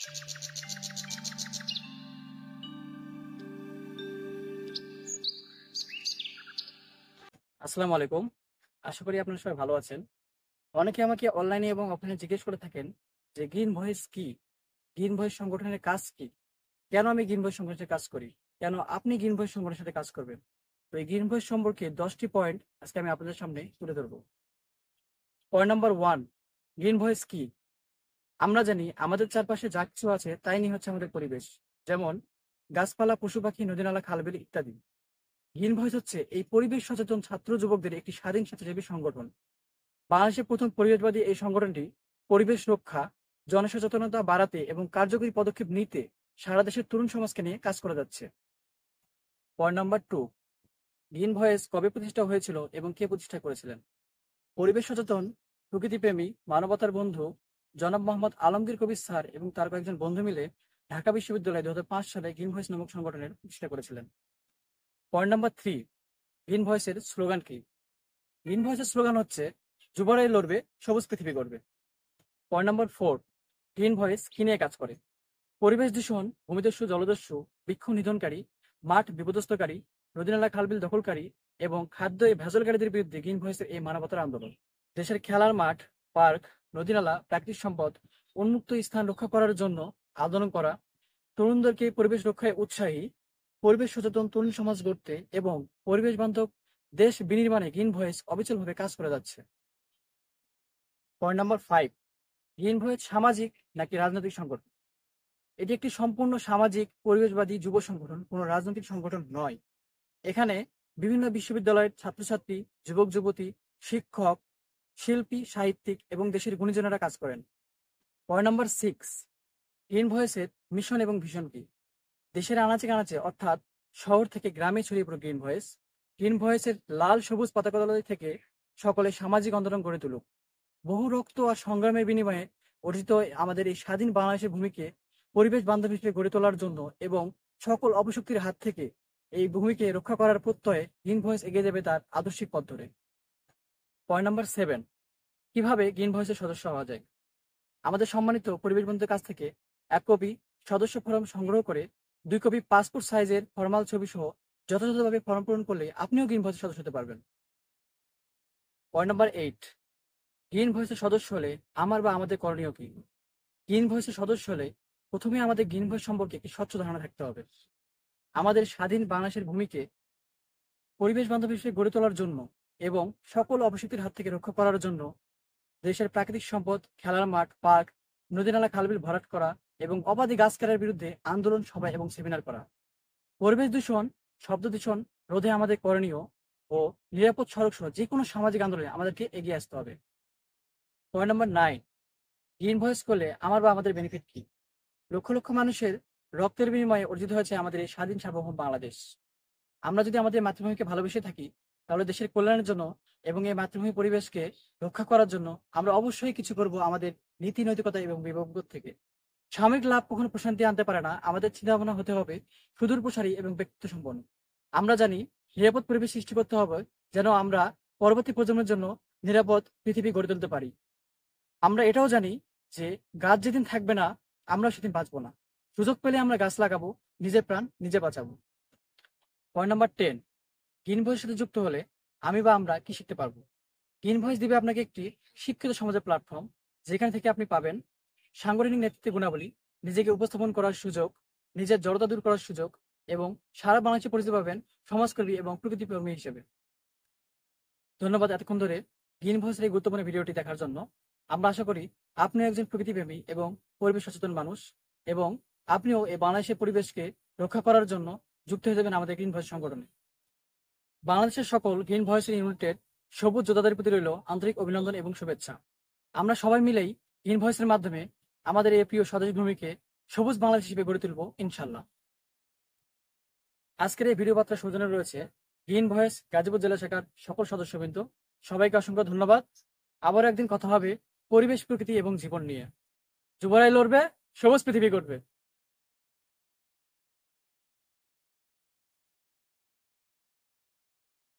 আসসালামু আলাইকুম। আশা করি আপনারা সবাই ভালো আছেন। অনেকে আমাকে অনলাইনে এবং অফলাইনে জিজ্ঞেস করে থাকেন যে গ্রিন ভয়েস কি? গ্রিন ভয়েস সংগঠনের কাজ কি? কেন আমি গ্রিন ভয়েস সংগঠনের সাথে কাজ করি? কেন আপনি গ্রিন ভয়েস সংগঠনের সাথে কাজ করবেন? তো এই গ্রিন ভয়েস সম্পর্কে ১০ টি পয়েন্ট আজকে আমি আপনাদের সামনে তুলে ধরব। পয়েন্ট নাম্বার 1, গ্রিন ভয়েস কি? আমরা জানি আমাদের চারপাশে যা কিছু আছে তাই নিয়ে হচ্ছে আমাদের পরিবেশ। যেমন গাছপালা, পশু-পাখি, নদী-নালা, খাল-বিল ইত্যাদি। গ্রিন ভয়েস হচ্ছে এই পরিবেশ সচেতন ছাত্র যুবকদের একটি স্বাধীন স্বেচ্ছাসেবী সংগঠন। বাংলাদেশের প্রথম পরিবেশবাদী এই সংগঠনটি পরিবেশ রক্ষা, জনসচেতনতা বাড়াতে এবং কার্যকরী পদক্ষেপ নিতে সারা দেশের তরুণ সমাজকে নিয়ে কাজ করে যাচ্ছে। পয়েন্ট নাম্বার 2, গ্রিন ভয়েস কবে প্রতিষ্ঠা হয়েছিল এবং কে প্রতিষ্ঠা করেছিলেন? পরিবেশ সচেতন, প্রকৃতিপ্রেমী, মানবতার বন্ধু জনাব মোহাম্মদ আলমগীর কবির স্যার এবং তার কয়েকজন বন্ধু মিলে ঢাকা বিশ্ববিদ্যালয়ে ২০০৫ সালে গ্রিন ভয়েস নামক সংগঠনের প্রতিষ্ঠা করেছিলেন। পয়েন্ট নাম্বার 3, গ্রিন ভয়েসের স্লোগান কি? গ্রিন ভয়েসের স্লোগান হচ্ছে যুবরাই লড়বে, সবুজ পৃথিবী গড়বে। পয়েন্ট নাম্বার 4, গ্রিন ভয়েস কি নিয়ে কাজ করে? পরিবেশ দূষণ, ভূমিদস্যু, জলদস্যু, বৃক্ষ নিধনকারী, মাঠ বিপদস্তকারী, নদী-নালা, খাল-বিল দখলকারী এবং খাদ্য ভেজালকারীদের বিরুদ্ধে গ্রিন ভয়েসের এই মানবতার আন্দোলন। দেশের খেলার মাঠ, পার্ক, নদী-নালা, প্রাকৃতিক সম্পদ, উন্মুক্ত স্থান রক্ষা করার জন্য আন্দোলন করা, তরুণদেরকে পরিবেশ রক্ষায় উৎসাহী, পরিবেশ সচেতন তরুণ সমাজ গড়তে এবং পরিবেশ বান্ধব দেশ বিনির্মাণে গ্রিন ভয়েস অবিচলভাবে কাজ করে যাচ্ছে। পয়েন্ট নাম্বার 5, গ্রিন ভয়েস সামাজিক নাকি রাজনৈতিক সংগঠন? এটি একটি সম্পূর্ণ সামাজিক পরিবেশবাদী যুব সংগঠন, কোনো রাজনৈতিক সংগঠন নয়। এখানে বিভিন্ন বিশ্ববিদ্যালয়ের ছাত্রছাত্রী, যুবক যুবতী, শিক্ষক, শিল্পী, সাহিত্যিক এবং দেশের গুণীজনেরা কাজ করেন। পয়েন্ট নাম্বার 6, গ্রিন ভয়েসের মিশন এবং ভিশন কি? দেশের আনাচে কানাচে অর্থাৎ শহর থেকে গ্রামে ছড়িয়ে পড়ে গ্রিন ভয়েস। গ্রিন ভয়েসের লাল সবুজ পতাকা তলায় থেকে সকলে সামাজিক আন্দোলন গড়ে তুলুক। বহু রক্ত আর সংগ্রামের বিনিময়ে অর্জিত আমাদের এই স্বাধীন বাংলাদেশের ভূমিকে পরিবেশ বান্ধব হিসেবে গড়ে তোলার জন্য এবং সকল অপশক্তির হাত থেকে এই ভূমিকে রক্ষা করার প্রত্যয়ে গ্রিন ভয়েস এগিয়ে যাবে তার আদর্শিক পথ ধরে। পয়েন্ট নাম্বার 7, কিভাবে গ্রিন ভয়েসের সদস্য হওয়া যায়? আমাদের সম্মানিত পরিবেশ বন্ধুদের কাছ থেকে 1 কপি সদস্য ফরম সংগ্রহ করে 2 কপি পাসপোর্ট সাইজের ফরমাল ছবি সহ যথাযথভাবে ফর্ম পূরণ করলে আপনিও গ্রিন ভয়েসের সদস্য হতে পারবেন। পয়েন্ট নাম্বার 8, গ্রিন ভয়েসের সদস্য হলে আমার বা আমাদের করণীয় কি? গ্রিন ভয়েসের সদস্য হলে প্রথমে আমাদের গ্রিন ভয়েস সম্পর্কে একটি স্বচ্ছ ধারণা থাকতে হবে। আমাদের স্বাধীন বাংলাদেশের ভূমিকে পরিবেশ বান্ধব হিসেবে গড়ে তোলার জন্য এবং সকল অপশক্তির হাত থেকে রক্ষা করার জন্য দেশের প্রাকৃতিক সম্পদ, খেলার মাঠ, পার্ক, নদী-নালা, খাল-বিল ভরাট করা এবং অবাধে গাছ কাটার বিরুদ্ধে আন্দোলন, সভা এবং সেমিনার করা। পরিবেশ দূষণ, শব্দ দূষণ রোধে আমাদের করণীয় ও নিরাপদ সড়ক সহ যে কোনো সামাজিক আন্দোলনে আমাদেরকে এগিয়ে আসতে হবে। পয়েন্ট নাম্বার 9, গ্রিন ভয়েস করলে আমার বা আমাদের বেনিফিট কি? লক্ষ লক্ষ মানুষের রক্তের বিনিময়ে অর্জিত হয়েছে আমাদের এই স্বাধীন সার্বভৌম বাংলাদেশ। আমরা যদি আমাদের মাতৃভূমিকে ভালোবেসে থাকি তাহলে দেশের কল্যাণের জন্য এবং এই মাতৃভূমি পরিবেশকে রক্ষা করার জন্য আমরা অবশ্যই কিছু করব আমাদের নীতি নৈতিকতা এবং বিবেকবোধ থেকে। সাময়িক লাভ কখনো প্রশান্তি আনতে পারে না, আমাদের চিন্তাভাবনা হতে হবে সুদূর প্রসারী এবং ব্যক্তিত্ব সম্পন্ন। আমরা জানি নিরাপদ পরিবেশ সৃষ্টি করতে হবে যেন আমরা পরবর্তী প্রজন্মের জন্য নিরাপদ পৃথিবী গড়ে তুলতে পারি। আমরা এটাও জানি যে গাছ যেদিন থাকবে না আমরা সেদিন বাঁচবো না। সুযোগ পেলে আমরা গাছ লাগাবো, নিজের প্রাণ নিজে বাঁচাবো। পয়েন্ট নাম্বার 10, গ্রিন ভয়েসের সাথে যুক্ত হলে আমি বা আমরা কি শিখতে পারবো? গ্রিন ভয়েস দিবে আপনাকে একটি শিক্ষিত সমাজের প্ল্যাটফর্ম, যেখান থেকে আপনি পাবেন সাংগঠনিক নেতৃত্বের গুণাবলী, নিজেকে উপস্থাপন করার সুযোগ, নিজের জড়তা দূর করার সুযোগ এবং সারা বাংলাদেশে পরিচিত পাবেন সমাজকর্মী এবং প্রকৃতিপ্রেমী হিসেবে। ধন্যবাদ এতক্ষণ ধরে গ্রিন ভয়েসের এই গুরুত্বপূর্ণ ভিডিওটি দেখার জন্য। আমরা আশা করি আপনিও একজন প্রকৃতিপ্রেমী এবং পরিবেশ সচেতন মানুষ এবং আপনিও এই বাংলাদেশের পরিবেশকে রক্ষা করার জন্য যুক্ত হয়ে যাবেন আমাদের গ্রিন ভয়েস সংগঠনে। বাংলাদেশের সকল গ্রিন ভয়েসের ইউনিটের সবুজ যোদ্ধাদের প্রতি রইল আন্তরিক অভিনন্দন এবং শুভেচ্ছা। আমরা সবাই মিলেই গ্রিন ভয়েসের মাধ্যমে আমাদের এই প্রিয় স্বদেশ ভূমিকে সবুজ বাংলাদেশ হিসেবে গড়ে তুলব ইনশাল্লাহ। আজকের এই ভিডিও বার্তা সৌজন্যে রয়েছে গ্রিন ভয়েস গাজীপুর জেলা শাখার সকল সদস্যবৃন্দ। সবাইকে অসংখ্য ধন্যবাদ। আবার একদিন কথা হবে পরিবেশ, প্রকৃতি এবং জীবন নিয়ে। যুবরাই লড়বে, সবুজ পৃথিবী গড়বে।